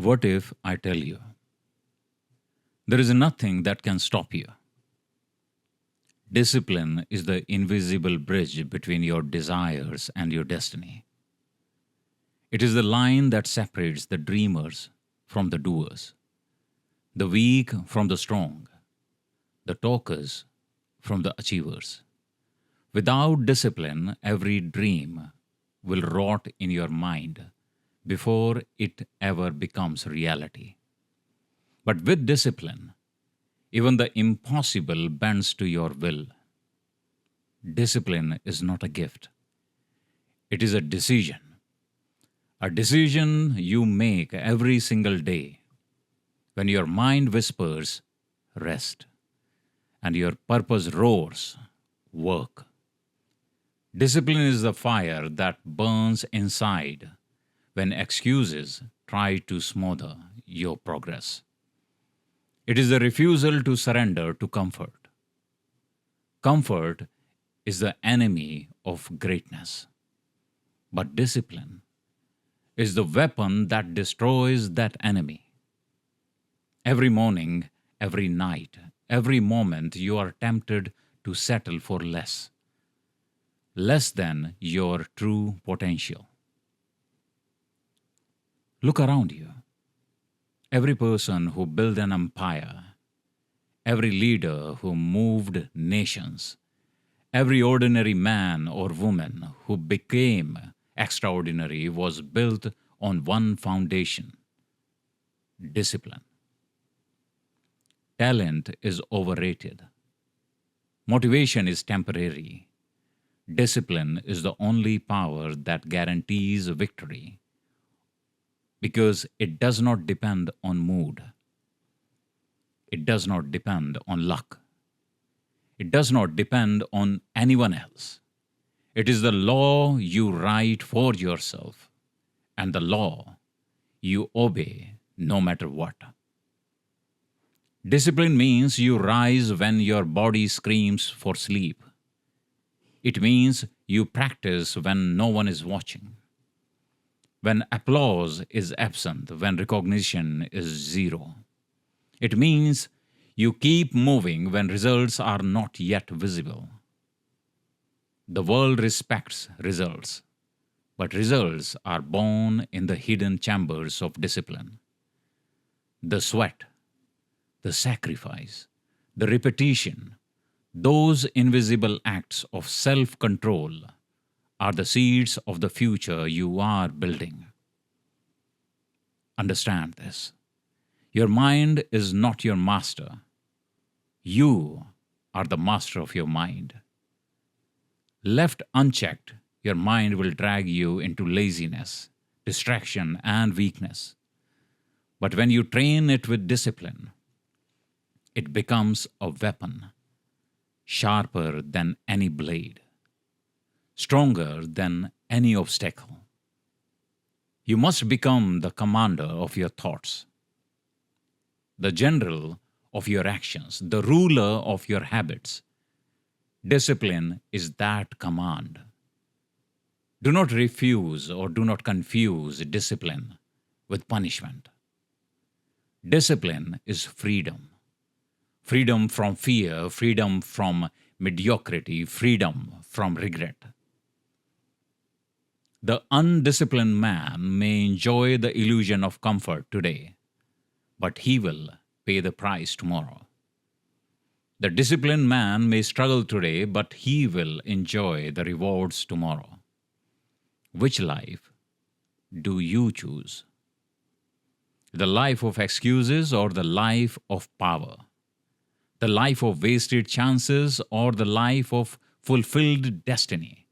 What if I tell you there is nothing that can stop you? Discipline is the invisible bridge between your desires and your destiny. It is the line that separates the dreamers from the doers, the weak from the strong, the talkers from the achievers. Without discipline, every dream will rot in your mind before it ever becomes reality. But with discipline, even the impossible bends to your will. Discipline is not a gift, it is a decision. A decision you make every single day when your mind whispers, rest, and your purpose roars, work. Discipline is the fire that burns inside when excuses try to smother your progress. It is the refusal to surrender to comfort. Comfort is the enemy of greatness, but discipline is the weapon that destroys that enemy. Every morning, every night, every moment, you are tempted to settle for less than your true potential. Look around you. Every person who built an empire, every leader who moved nations, every ordinary man or woman who became extraordinary was built on one foundation: discipline. Talent is overrated. Motivation is temporary. Discipline is the only power that guarantees victory because it does not depend on mood. It does not depend on luck. It does not depend on anyone else. It is the law you write for yourself and the law you obey no matter what. Discipline means you rise when your body screams for sleep. It means you practice when no one is watching, when applause is absent, when recognition is zero. It means you keep moving when results are not yet visible. The world respects results, but results are born in the hidden chambers of discipline. The sweat, the sacrifice, the repetition, those invisible acts of self control are the seeds of the future you are building. Understand this. Your mind is not your master. You are the master of your mind. Left unchecked, your mind will drag you into laziness, distraction, and weakness. But when you train it with discipline, it becomes a weapon, sharper than any blade, stronger than any obstacle. You must become the commander of your thoughts, the general of your actions, the ruler of your habits. Discipline is that command. Do not refuse or do not confuse discipline with punishment. Discipline is freedom. Freedom from fear, freedom from mediocrity, freedom from regret. The undisciplined man may enjoy the illusion of comfort today, but he will pay the price tomorrow. The disciplined man may struggle today, but he will enjoy the rewards tomorrow. Which life do you choose? The life of excuses or the life of power? The life of wasted chances or the life of fulfilled destiny?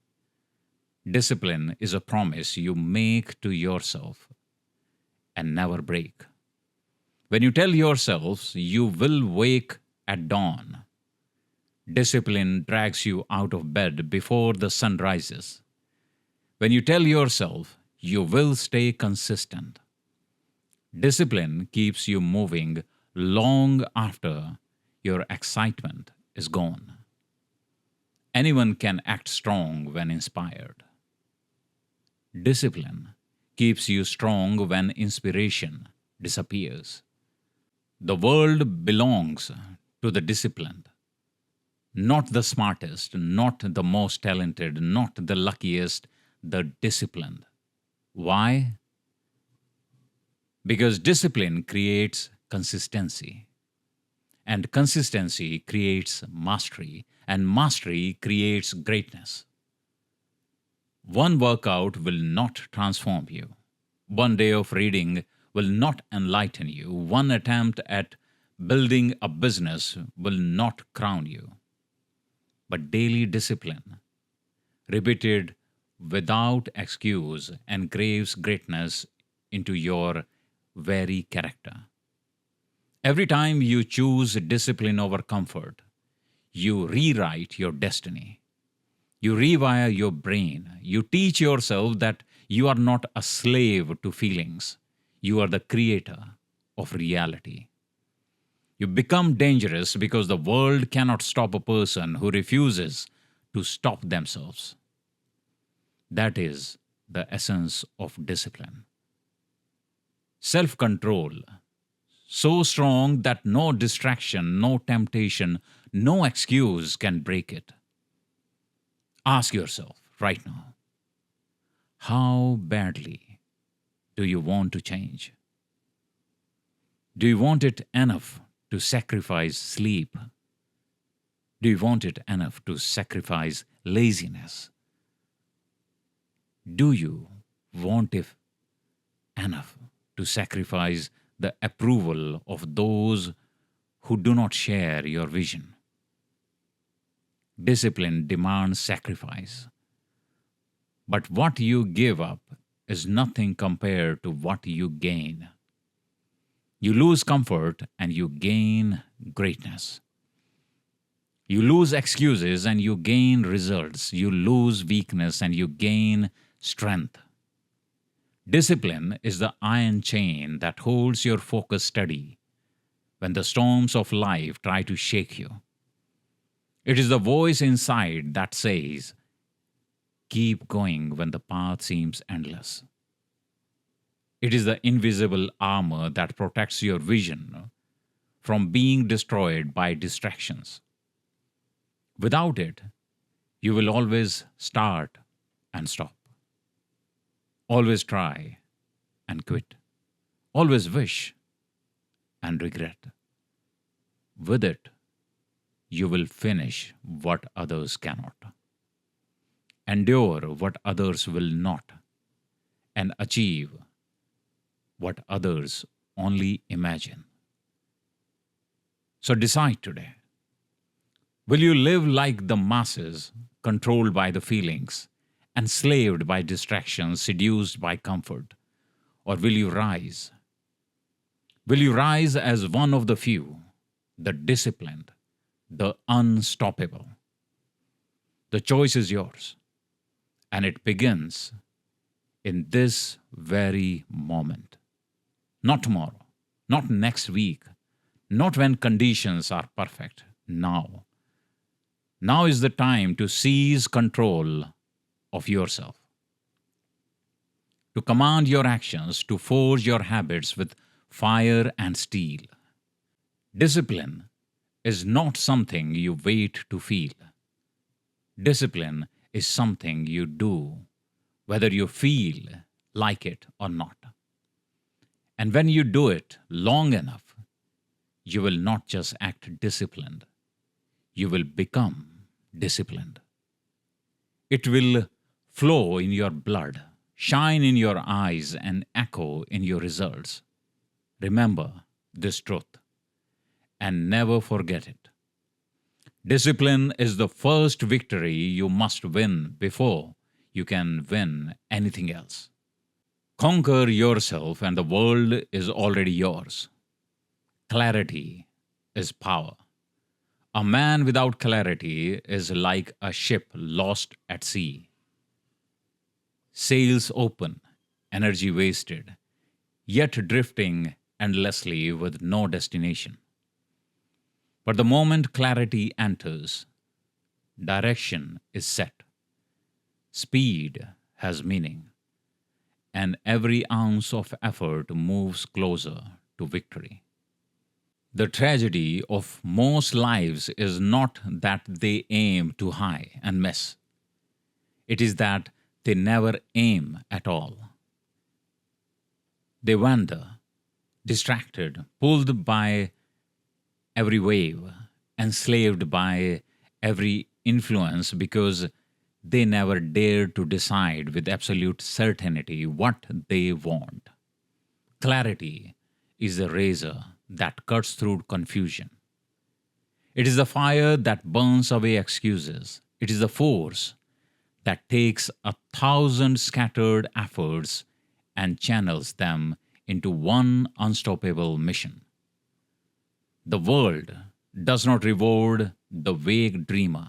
Discipline is a promise you make to yourself and never break. When you tell yourselves you will wake at dawn, discipline drags you out of bed before the sun rises. When you tell yourself you will stay consistent, discipline keeps you moving long after your excitement is gone. Anyone can act strong when inspired. Discipline keeps you strong when inspiration disappears. The world belongs to the disciplined, not the smartest, not the most talented, not the luckiest, the disciplined. Why? Because discipline creates consistency, and consistency creates mastery, and mastery creates greatness. One workout will not transform you. One day of reading will not enlighten you. One attempt at building a business will not crown you. But daily discipline, repeated without excuse, engraves greatness into your very character. Every time you choose discipline over comfort, you rewrite your destiny. You rewire your brain. You teach yourself that you are not a slave to feelings. You are the creator of reality. You become dangerous because the world cannot stop a person who refuses to stop themselves. That is the essence of discipline. Self control, so strong that no distraction, no temptation, no excuse can break it. Ask yourself right now, how badly do you want to change? Do you want it enough to sacrifice sleep? Do you want it enough to sacrifice laziness? Do you want it enough to sacrifice the approval of those who do not share your vision? Discipline demands sacrifice. But what you give up is nothing compared to what you gain. You lose comfort and you gain greatness. You lose excuses and you gain results. You lose weakness and you gain strength. Discipline is the iron chain that holds your focus steady when the storms of life try to shake you. It is the voice inside that says, keep going when the path seems endless. It is the invisible armor that protects your vision from being destroyed by distractions. Without it, you will always start and stop, always try and quit, always wish and regret. With it, you will finish what others cannot, endure what others will not, and achieve what others only imagine. So decide today. Will you live like the masses, controlled by the feelings, enslaved by distractions, seduced by comfort? Or will you rise? Will you rise as one of the few, the disciplined, the unstoppable? The choice is yours, and it begins in this very moment. Not tomorrow, not next week, not when conditions are perfect. Now. Now is the time to seize control of yourself, to command your actions, to forge your habits with fire and steel. Discipline is not something you wait to feel. Discipline is something you do, whether you feel like it or not. And when you do it long enough, you will not just act disciplined, you will become disciplined. It will flow in your blood, shine in your eyes, and echo in your results. Remember this truth and never forget it. Discipline is the first victory you must win before you can win anything else. Conquer yourself, and the world is already yours. Clarity is power. A man without clarity is like a ship lost at sea. Sails open, energy wasted, yet drifting endlessly with no destination. But the moment clarity enters, direction is set. Speed has meaning, and every ounce of effort moves closer to victory. The tragedy of most lives is not that they aim too high and miss, it is that they never aim at all. They wander, distracted, pulled by every wave, enslaved by every influence because they never dared to decide with absolute certainty what they want. Clarity is the razor that cuts through confusion. It is the fire that burns away excuses. It is the force that takes 1,000 scattered efforts and channels them into one unstoppable mission. The world does not reward the vague dreamer.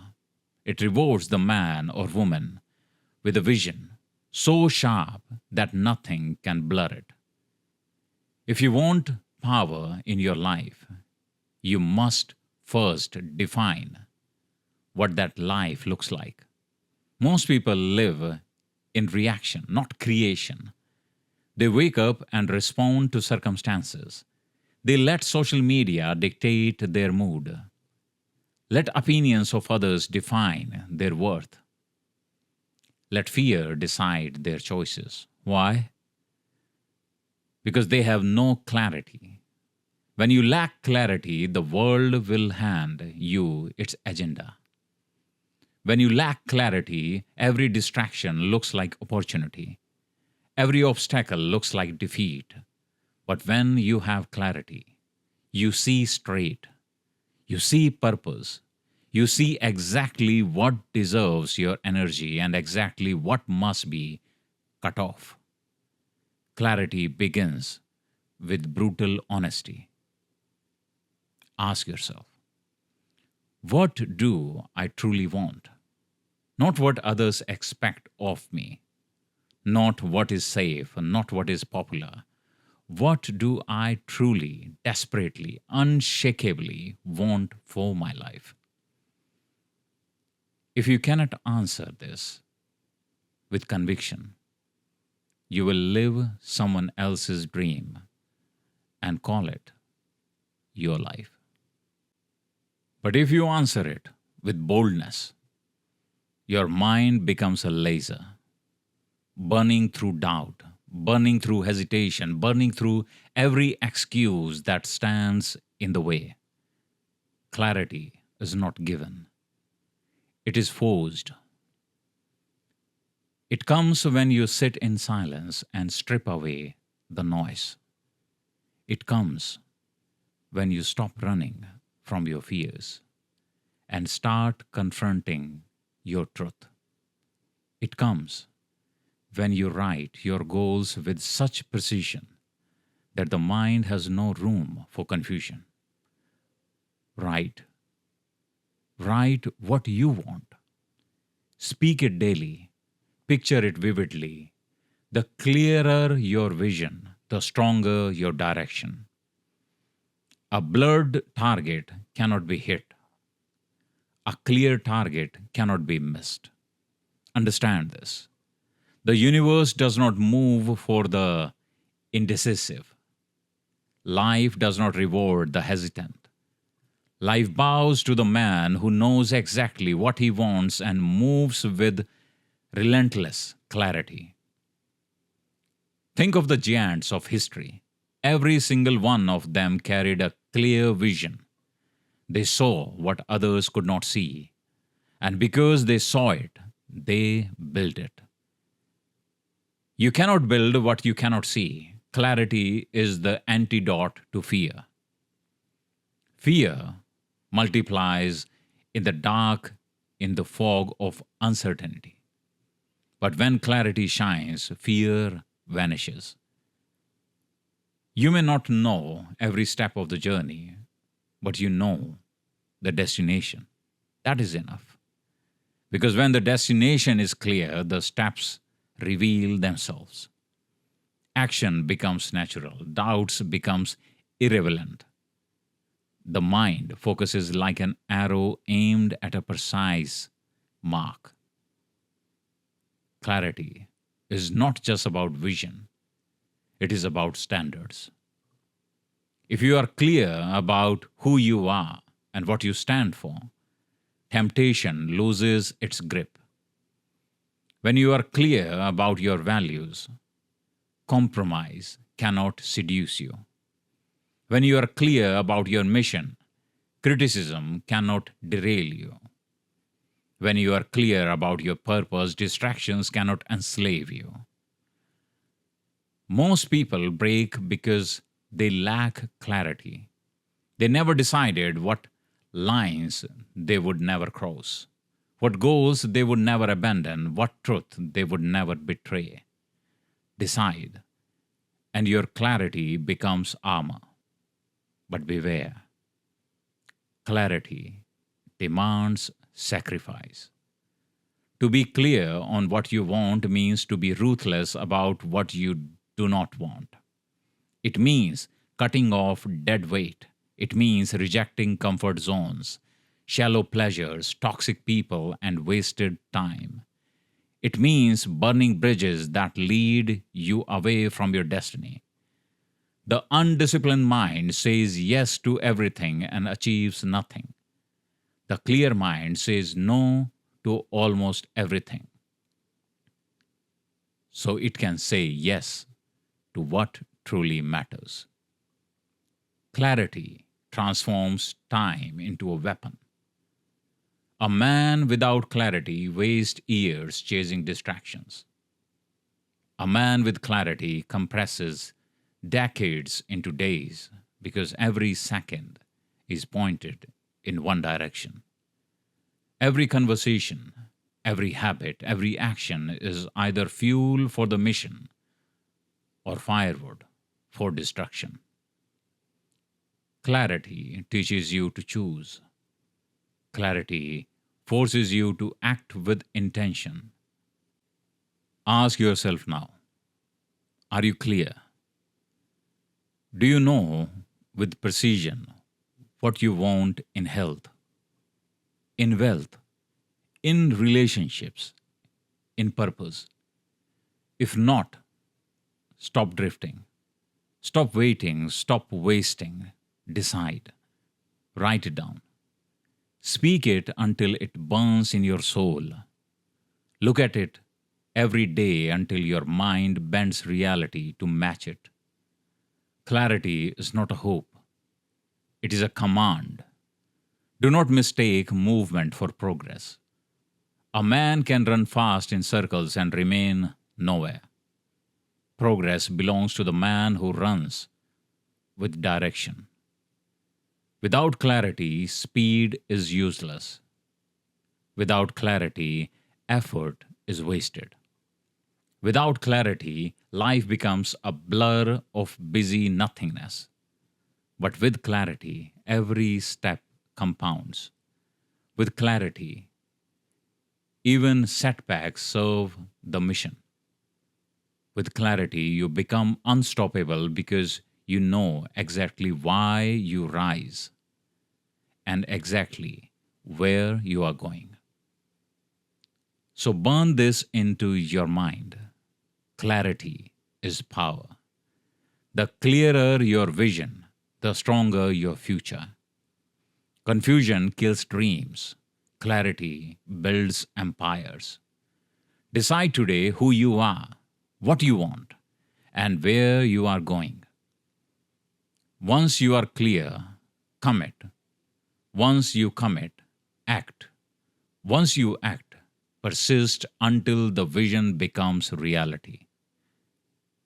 It rewards the man or woman with a vision so sharp that nothing can blur it. If you want power in your life, you must first define what that life looks like. Most people live in reaction, not creation. They wake up and respond to circumstances. They let social media dictate their mood. Let opinions of others define their worth. Let fear decide their choices. Why? Because they have no clarity. When you lack clarity, the world will hand you its agenda. When you lack clarity, every distraction looks like opportunity. Every obstacle looks like defeat. But when you have clarity, you see straight, you see purpose, you see exactly what deserves your energy and exactly what must be cut off. Clarity begins with brutal honesty. Ask yourself, what do I truly want? Not what others expect of me, not what is safe, not what is popular. What do I truly, desperately, unshakably want for my life? If you cannot answer this with conviction, you will live someone else's dream and call it your life. But if you answer it with boldness, your mind becomes a laser, burning through doubt, burning through hesitation, burning through every excuse that stands in the way. Clarity is not given, it is forced. It comes when you sit in silence and strip away the noise. It comes when you stop running from your fears and start confronting your truth. It comes when you write your goals with such precision that the mind has no room for confusion. Write. Write what you want. Speak it daily. Picture it vividly. The clearer your vision, the stronger your direction. A blurred target cannot be hit. A clear target cannot be missed. Understand this. The universe does not move for the indecisive. Life does not reward the hesitant. Life bows to the man who knows exactly what he wants and moves with relentless clarity. Think of the giants of history. Every single one of them carried a clear vision. They saw what others could not see, and because they saw it, they built it. You cannot build what you cannot see. Clarity is the antidote to fear. Fear multiplies in the dark, in the fog of uncertainty. But when clarity shines, fear vanishes. You may not know every step of the journey, but you know the destination. That is enough. Because when the destination is clear, the steps reveal themselves. Action becomes natural, doubts becomes irrelevant. The mind focuses like an arrow aimed at a precise mark. Clarity is not just about vision, it is about standards. If you are clear about who you are and what you stand for, temptation loses its grip. When you are clear about your values, compromise cannot seduce you. When you are clear about your mission, criticism cannot derail you. When you are clear about your purpose, distractions cannot enslave you. Most people break because they lack clarity. They never decided what lines they would never cross, what goals they would never abandon, what truth they would never betray. Decide, and your clarity becomes armor. But beware, clarity demands sacrifice. To be clear on what you want means to be ruthless about what you do not want. It means cutting off dead weight. It means rejecting comfort zones, shallow pleasures, toxic people, and wasted time. It means burning bridges that lead you away from your destiny. The undisciplined mind says yes to everything and achieves nothing. The clear mind says no to almost everything, so it can say yes to what truly matters. Clarity transforms time into a weapon. A man without clarity wastes years chasing distractions. A man with clarity compresses decades into days because every second is pointed in one direction. Every conversation, every habit, every action is either fuel for the mission or firewood for destruction. Clarity teaches you to choose. Clarity forces you to act with intention. Ask yourself now, are you clear? Do you know with precision what you want in health, in wealth, in relationships, in purpose? If not, stop drifting. Stop waiting. Stop wasting. Decide. Write it down. Speak it until it burns in your soul. Look at it every day until your mind bends reality to match it. Clarity is not a hope, it is a command. Do not mistake movement for progress. A man can run fast in circles and remain nowhere. Progress belongs to the man who runs with direction. Without clarity, speed is useless. Without clarity, effort is wasted. Without clarity, life becomes a blur of busy nothingness. But with clarity, every step compounds. With clarity, even setbacks serve the mission. With clarity, you become unstoppable because you know exactly why you rise and exactly where you are going. So burn this into your mind. Clarity is power. The clearer your vision, the stronger your future. Confusion kills dreams. Clarity builds empires. Decide today who you are, what you want, and where you are going. Once you are clear, commit. Once you commit, act. Once you act, persist until the vision becomes reality.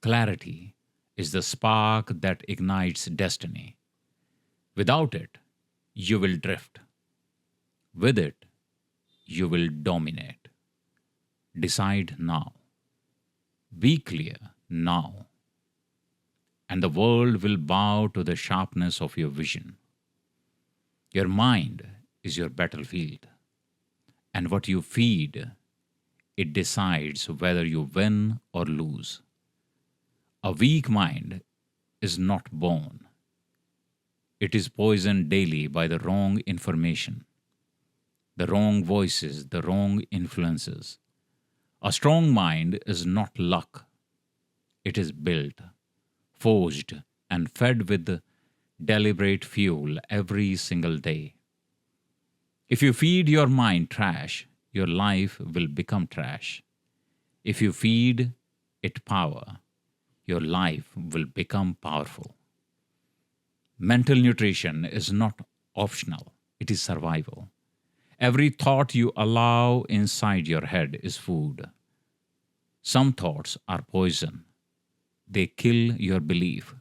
Clarity is the spark that ignites destiny. Without it, you will drift. With it, you will dominate. Decide now. Be clear now. And the world will bow to the sharpness of your vision. Your mind is your battlefield. And what you feed, it decides whether you win or lose. A weak mind is not born. It is poisoned daily by the wrong information, the wrong voices, the wrong influences. A strong mind is not luck, it is built, forged, and fed with deliberate fuel every single day. If you feed your mind trash, your life will become trash. If you feed it power, your life will become powerful. Mental nutrition is not optional, it is survival. Every thought you allow inside your head is food. Some thoughts are poison. They kill your belief.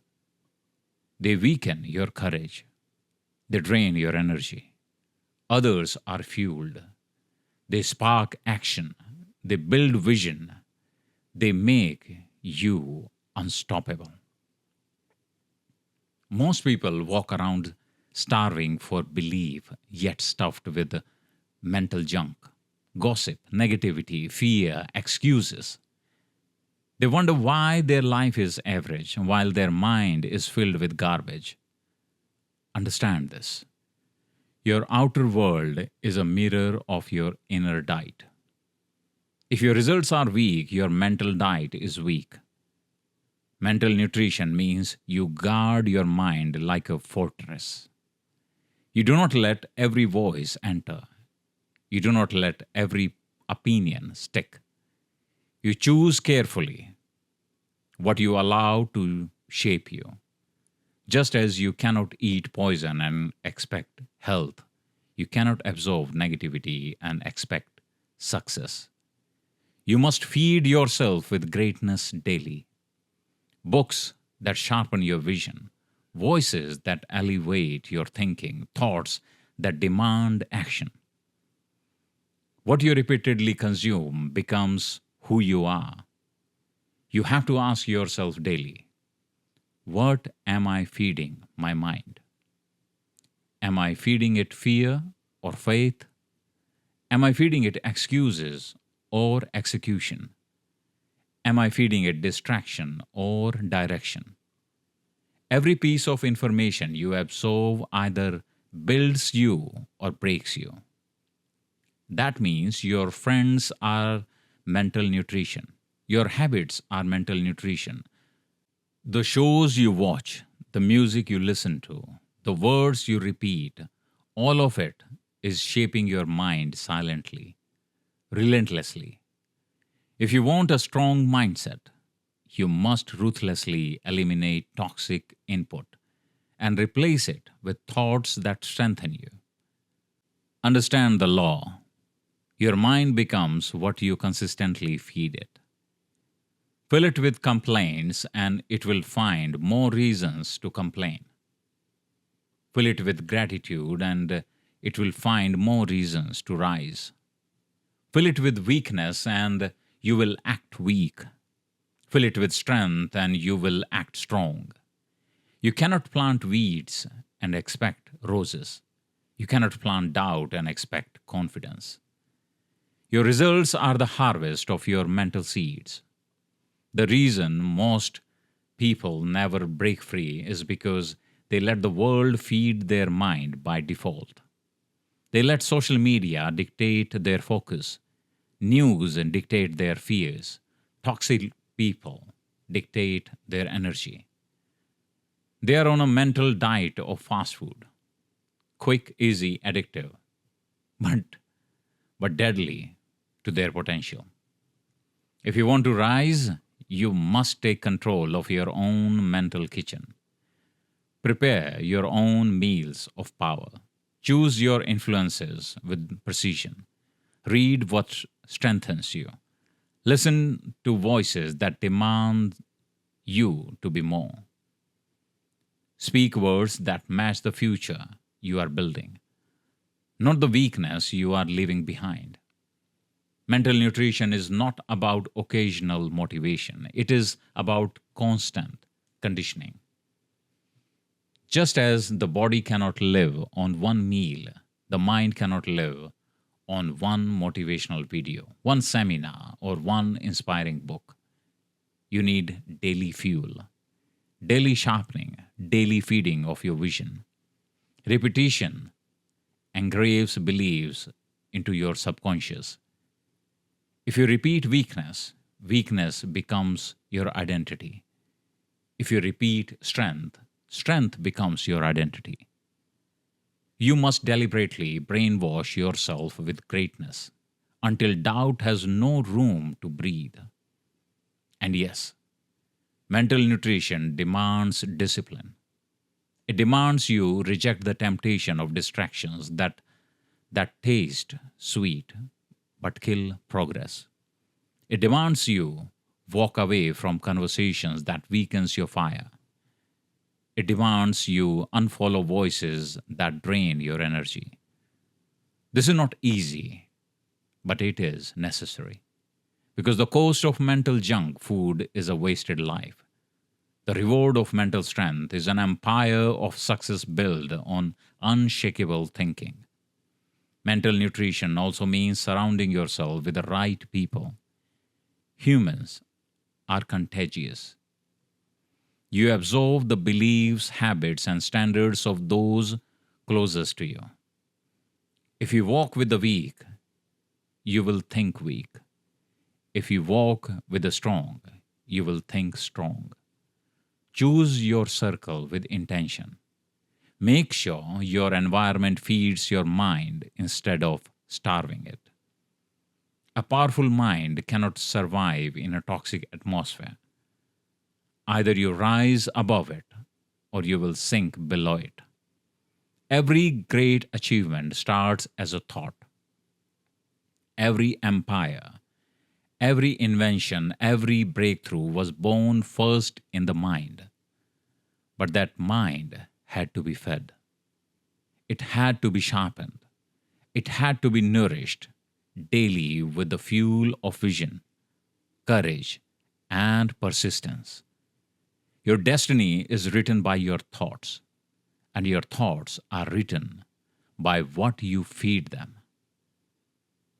They weaken your courage. They drain your energy. Others are fueled. They spark action. They build vision. They make you unstoppable. Most people walk around starving for belief, yet stuffed with mental junk, gossip, negativity, fear, excuses. They wonder why their life is average while their mind is filled with garbage. Understand this. Your outer world is a mirror of your inner diet. If your results are weak, your mental diet is weak. Mental nutrition means you guard your mind like a fortress. You do not let every voice enter. You do not let every opinion stick. You choose carefully what you allow to shape you. Just as you cannot eat poison and expect health, you cannot absorb negativity and expect success. You must feed yourself with greatness daily. Books that sharpen your vision, voices that elevate your thinking, thoughts that demand action. What you repeatedly consume becomes who you are. You have to ask yourself daily, what am I feeding my mind? Am I feeding it fear or faith? Am I feeding it excuses or execution? Am I feeding it distraction or direction? Every piece of information you absorb either builds you or breaks you. That means your friends are mental nutrition. Your habits are mental nutrition. The shows you watch, the music you listen to, the words you repeat, all of it is shaping your mind silently, relentlessly. If you want a strong mindset, you must ruthlessly eliminate toxic input and replace it with thoughts that strengthen you. Understand the law. Your mind becomes what you consistently feed it. Fill it with complaints and it will find more reasons to complain. Fill it with gratitude and it will find more reasons to rise. Fill it with weakness and you will act weak. Fill it with strength and you will act strong. You cannot plant weeds and expect roses. You cannot plant doubt and expect confidence. Your results are the harvest of your mental seeds. The reason most people never break free is because they let the world feed their mind by default. They let social media dictate their focus, news and dictate their fears, toxic people dictate their energy. They are on a mental diet of fast food, quick, easy, addictive, but, but deadly to their potential. If you want to rise, you must take control of your own mental kitchen. Prepare your own meals of power. Choose your influences with precision. Read what strengthens you. Listen to voices that demand you to be more. Speak words that match the future you are building, not the weakness you are leaving behind. Mental nutrition is not about occasional motivation, it is about constant conditioning. Just as the body cannot live on one meal, the mind cannot live on one motivational video, one seminar, or one inspiring book. You need daily fuel, daily sharpening, daily feeding of your vision. Repetition engraves beliefs into your subconscious. If you repeat weakness, weakness becomes your identity. If you repeat strength, strength becomes your identity. You must deliberately brainwash yourself with greatness until doubt has no room to breathe. And yes, mental nutrition demands discipline. It demands you reject the temptation of distractions that taste sweet but kill progress. It demands you walk away from conversations that weakens your fire. It demands you unfollow voices that drain your energy. This is not easy, but it is necessary. Because the cost of mental junk food is a wasted life. The reward of mental strength is an empire of success built on unshakable thinking. Mental nutrition also means surrounding yourself with the right people. Humans are contagious. You absorb the beliefs, habits, and standards of those closest to you. If you walk with the weak, you will think weak. If you walk with the strong, you will think strong. Choose your circle with intention. Make sure your environment feeds your mind instead of starving it. A powerful mind cannot survive in a toxic atmosphere. Either you rise above it or you will sink below it. Every great achievement starts as a thought. Every empire, every invention, every breakthrough was born first in the mind. But that mind had to be fed. It had to be sharpened. It had to be nourished daily with the fuel of vision, courage, and persistence. Your destiny is written by your thoughts, and your thoughts are written by what you feed them.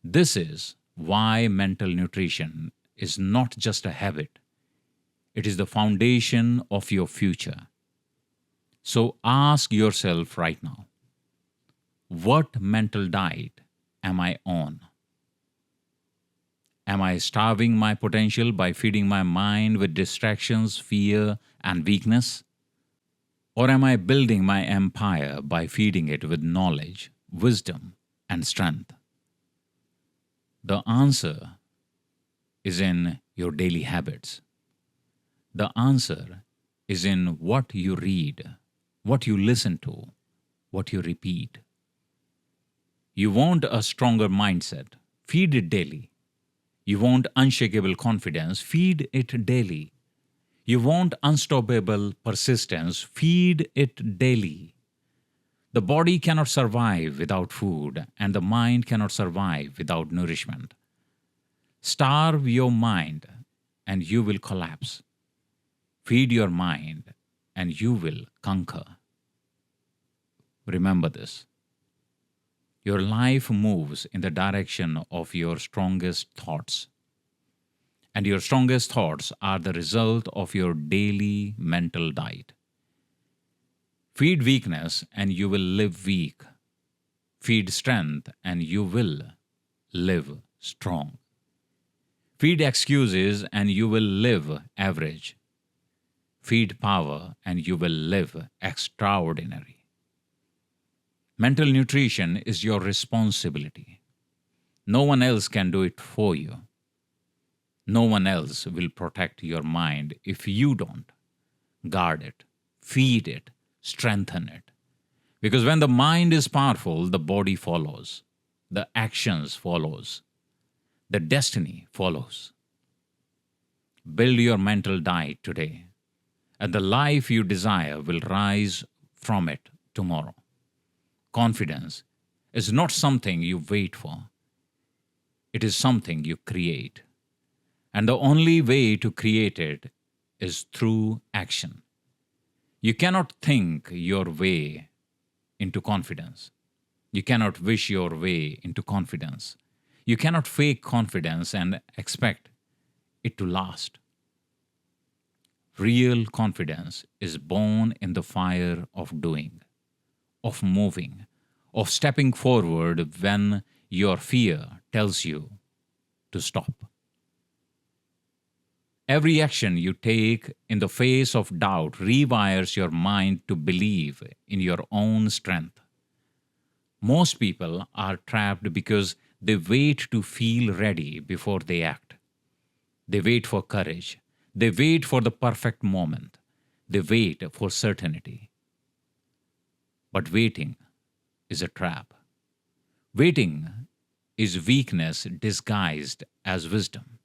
This is why mental nutrition is not just a habit, it is the foundation of your future. So ask yourself right now, what mental diet am I on? Am I starving my potential by feeding my mind with distractions, fear, and weakness? Or am I building my empire by feeding it with knowledge, wisdom, and strength? The answer is in your daily habits. The answer is in what you read, what you listen to, what you repeat. You want a stronger mindset, feed it daily. You want unshakable confidence, feed it daily. You want unstoppable persistence, feed it daily. The body cannot survive without food, and the mind cannot survive without nourishment. Starve your mind, and you will collapse. Feed your mind, and you will conquer. Remember this. Your life moves in the direction of your strongest thoughts. And your strongest thoughts are the result of your daily mental diet. Feed weakness and you will live weak. Feed strength and you will live strong. Feed excuses and you will live average. Feed power and you will live extraordinary. Mental nutrition is your responsibility. No one else can do it for you. No one else will protect your mind if you don't. Guard it, feed it, strengthen it. Because when the mind is powerful, the body follows, the actions follows, the destiny follows. Build your mental diet today, and the life you desire will rise from it tomorrow. Confidence is not something you wait for. It is something you create. And the only way to create it is through action. You cannot think your way into confidence. You cannot wish your way into confidence. You cannot fake confidence and expect it to last. Real confidence is born in the fire of doing, of moving, of stepping forward when your fear tells you to stop. Every action you take in the face of doubt rewires your mind to believe in your own strength. Most people are trapped because they wait to feel ready before they act. They wait for courage. They wait for the perfect moment. They wait for certainty. But waiting is a trap. Waiting is weakness disguised as wisdom.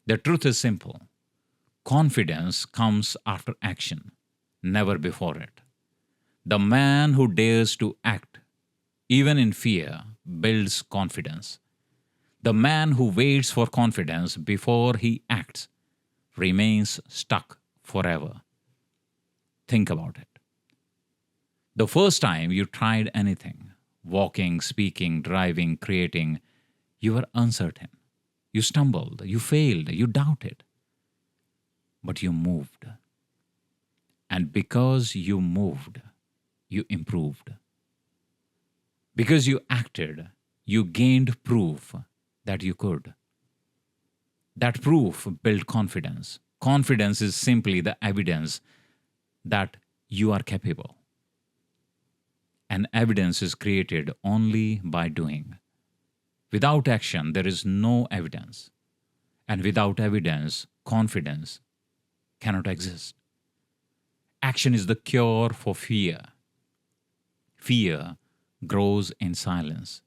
The truth is simple. Confidence comes after action, never before it. The man who dares to act, even in fear, builds confidence. The man who waits for confidence before he acts remains stuck forever. Think about it. The first time you tried anything, walking, speaking, driving, creating, you were uncertain. You stumbled, you failed, you doubted. But you moved. And because you moved, you improved. Because you acted, you gained proof that you could. That proof built confidence. Confidence is simply the evidence that you are capable. And evidence is created only by doing. Without action, there is no evidence. And without evidence, confidence cannot exist. Action is the cure for fear. Fear grows in silence,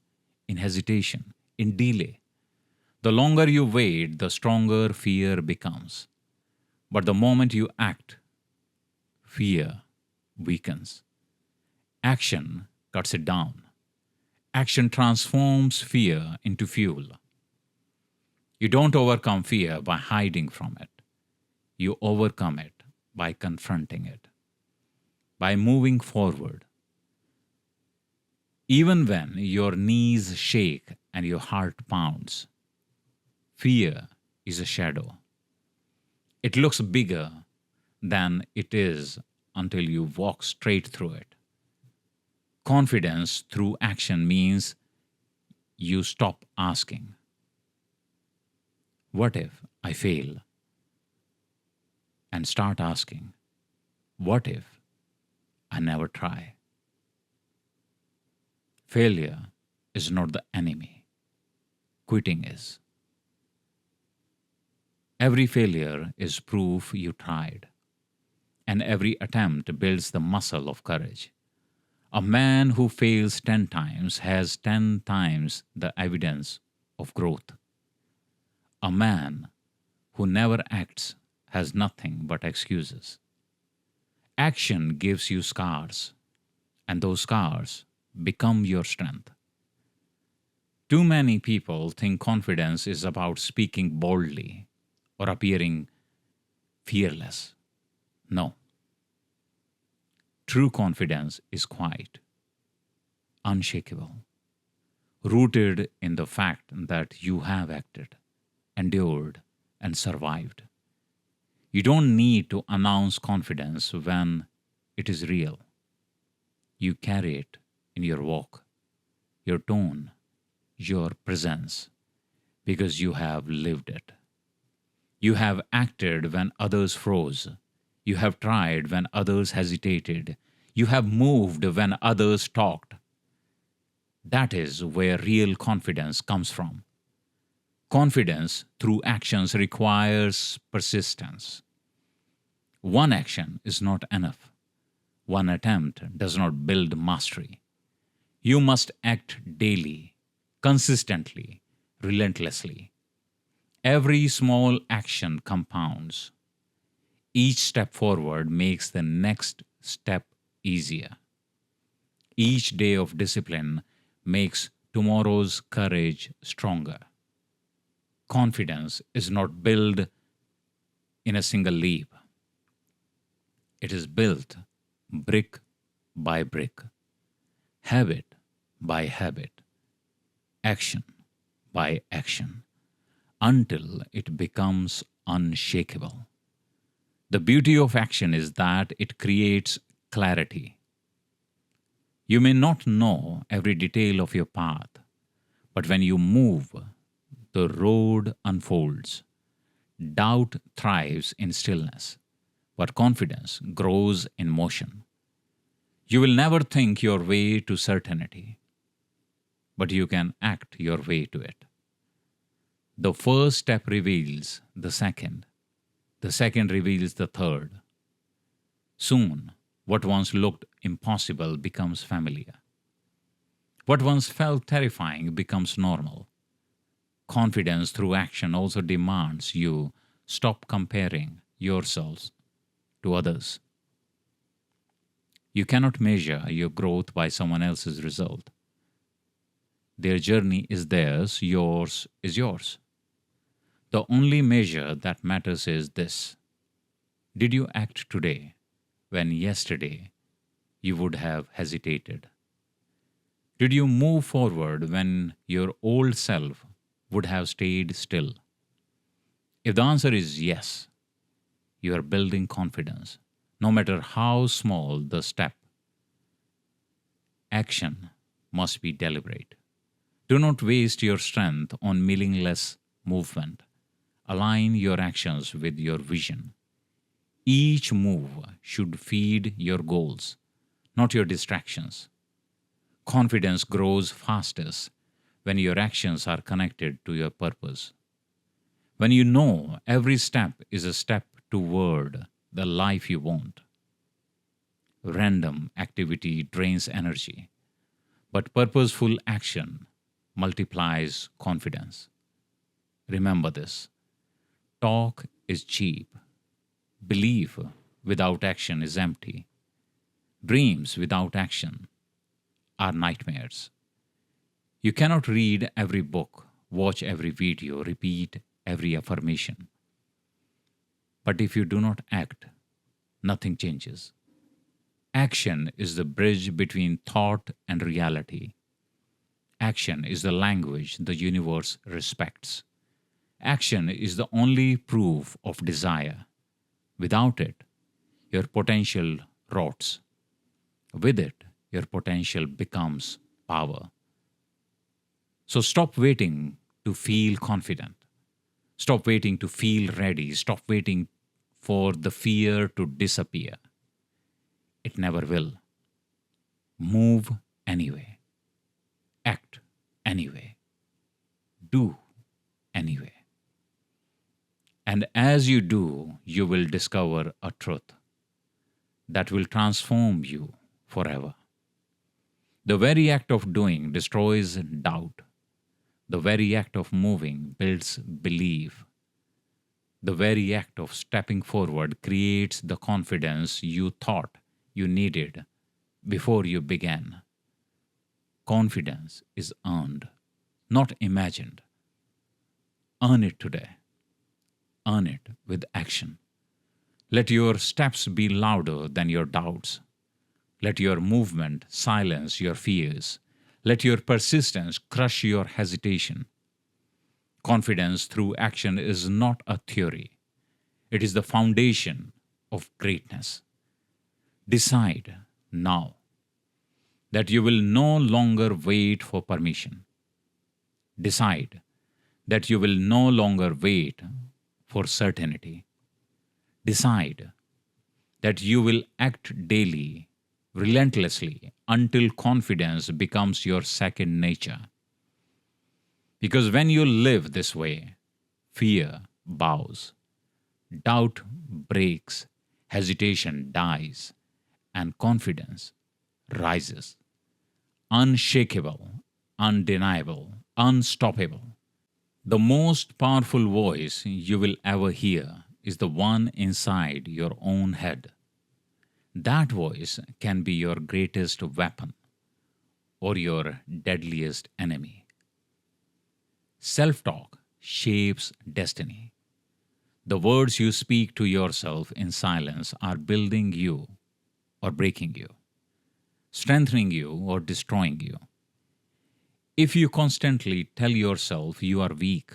in hesitation, in delay. The longer you wait, the stronger fear becomes. But the moment you act, fear weakens. Action cuts it down. Action transforms fear into fuel. You don't overcome fear by hiding from it. You overcome it by confronting it, by moving forward. Even when your knees shake and your heart pounds, fear is a shadow. It looks bigger than it is until you walk straight through it. Confidence through action means you stop asking, "What if I fail?" and start asking, "What if I never try?" Failure is not the enemy. Quitting is. Every failure is proof you tried, and every attempt builds the muscle of courage. A man who fails 10 times has 10 times the evidence of growth. A man who never acts has nothing but excuses. Action gives you scars, and those scars become your strength. Too many people think confidence is about speaking boldly or appearing fearless. No. True confidence is quiet, unshakable, rooted in the fact that you have acted, endured, and survived. You don't need to announce confidence when it is real. You carry it in your walk, your tone, your presence, because you have lived it. You have acted when others froze. You have tried when others hesitated. You have moved when others talked. That is where real confidence comes from. Confidence through actions requires persistence. One action is not enough. One attempt does not build mastery. You must act daily, consistently, relentlessly. Every small action compounds. Each step forward makes the next step easier. Each day of discipline makes tomorrow's courage stronger. Confidence is not built in a single leap. It is built brick by brick, habit by habit, action by action, until it becomes unshakable. The beauty of action is that it creates clarity. You may not know every detail of your path, but when you move, the road unfolds. Doubt thrives in stillness, but confidence grows in motion. You will never think your way to certainty, but you can act your way to it. The first step reveals the second reveals the third. Soon, what once looked impossible becomes familiar. What once felt terrifying becomes normal. Confidence through action also demands you stop comparing yourselves to others. You cannot measure your growth by someone else's result. Their journey is theirs, yours is yours. The only measure that matters is this: did you act today when yesterday you would have hesitated? Did you move forward when your old self would have stayed still? If the answer is yes, you are building confidence, no matter how small the step. Action must be deliberate. Do not waste your strength on meaningless movement. Align your actions with your vision. Each move should feed your goals, not your distractions. Confidence grows fastest when your actions are connected to your purpose. When you know every step is a step toward the life you want. Random activity drains energy, but purposeful action multiplies confidence. Remember this: talk is cheap, belief without action is empty, dreams without action are nightmares. You cannot read every book, watch every video, repeat every affirmation. But if you do not act, nothing changes. Action is the bridge between thought and reality. Action is the language the universe respects. Action is the only proof of desire. Without it, your potential rots. With it, your potential becomes power. So stop waiting to feel confident. Stop waiting to feel ready. Stop waiting for the fear to disappear. It never will. Move anyway. Act anyway. Do anyway. And as you do, you will discover a truth that will transform you forever. The very act of doing destroys doubt. The very act of moving builds belief. The very act of stepping forward creates the confidence you thought you needed before you began. Confidence is earned, not imagined. Earn it today. Earn it with action. Let your steps be louder than your doubts. Let your movement silence your fears. Let your persistence crush your hesitation. Confidence through action is not a theory. It is the foundation of greatness. Decide now that you will no longer wait for permission. Decide that you will no longer wait for certainty. Decide that you will act daily, relentlessly, until confidence becomes your second nature. Because when you live this way, fear bows, doubt breaks, hesitation dies, and confidence rises. Unshakable, undeniable, unstoppable. The most powerful voice you will ever hear is the one inside your own head. That voice can be your greatest weapon or your deadliest enemy. Self-talk shapes destiny. The words you speak to yourself in silence are building you or breaking you, strengthening you or destroying you. If you constantly tell yourself you are weak,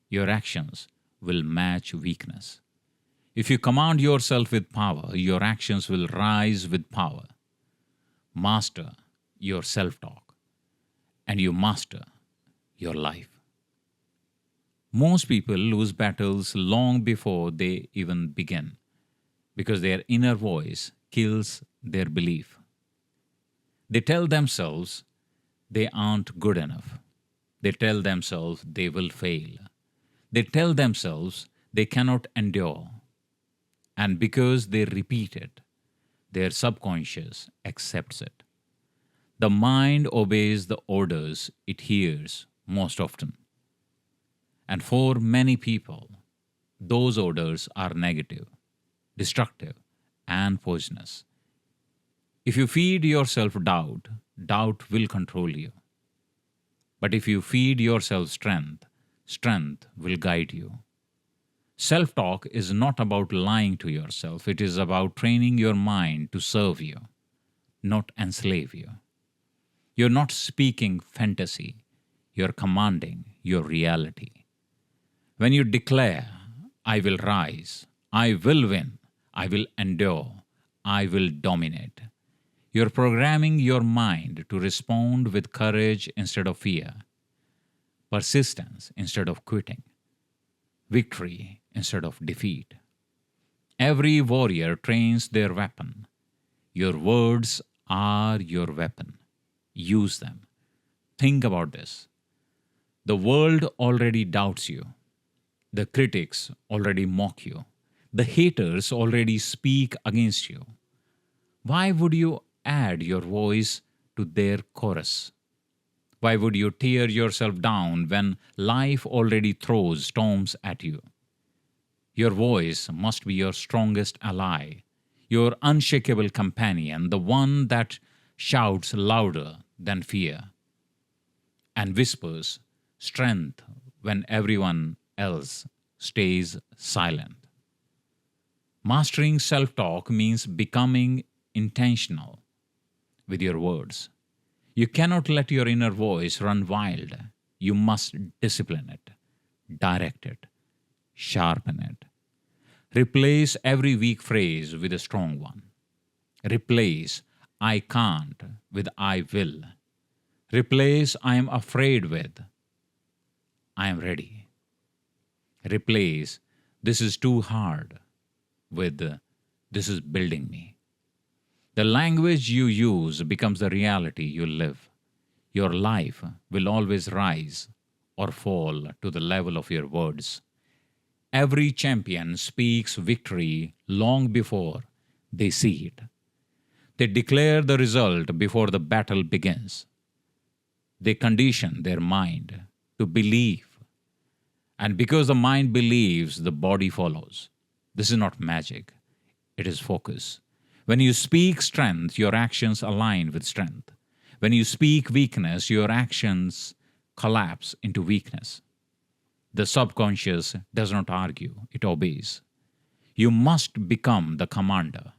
your actions will match weakness. If you command yourself with power, your actions will rise with power. Master your self-talk, and you master your life. Most people lose battles long before they even begin because their inner voice kills their belief. They tell themselves they aren't good enough. They tell themselves they will fail. They tell themselves they cannot endure. And because they repeat it, their subconscious accepts it. The mind obeys the orders it hears most often. And for many people, those orders are negative, destructive, and poisonous. If you feed yourself doubt, doubt will control you. But if you feed yourself strength, strength will guide you. Self talk is not about lying to yourself, it is about training your mind to serve you, not enslave you. You're not speaking fantasy, you're commanding your reality. When you declare, I will rise, I will win, I will endure, I will dominate, you're programming your mind to respond with courage instead of fear, persistence instead of quitting, victory instead of defeat. Every warrior trains their weapon. Your words are your weapon. Use them. Think about this. The world already doubts you. The critics already mock you. The haters already speak against you. Why would you add your voice to their chorus? Why would you tear yourself down when life already throws storms at you? Your voice must be your strongest ally, your unshakable companion, the one that shouts louder than fear and whispers strength when everyone else stays silent. Mastering self talk means becoming intentional with your words. You cannot let your inner voice run wild. You must discipline it, direct it, sharpen it. Replace every weak phrase with a strong one. Replace I can't with I will. Replace I am afraid with I am ready. Replace this is too hard with this is building me. The language you use becomes the reality you live. Your life will always rise or fall to the level of your words. Every champion speaks victory long before they see it. They declare the result before the battle begins. They condition their mind to believe. And because the mind believes, the body follows. This is not magic, it is focus. When you speak strength, your actions align with strength. When you speak weakness, your actions collapse into weakness. The subconscious does not argue, it obeys. You must become the commander,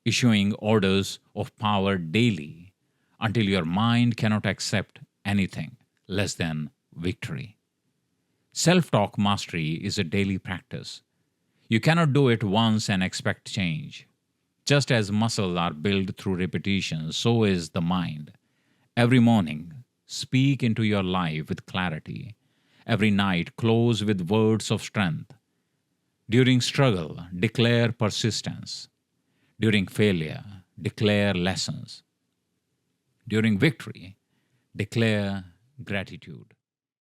issuing orders of power daily until your mind cannot accept anything less than victory. Self talk mastery is a daily practice. You cannot do it once and expect change. Just as muscles are built through repetition, so is the mind. Every morning, speak into your life with clarity. Every night, close with words of strength. During struggle, declare persistence. During failure, declare lessons. During victory, declare gratitude.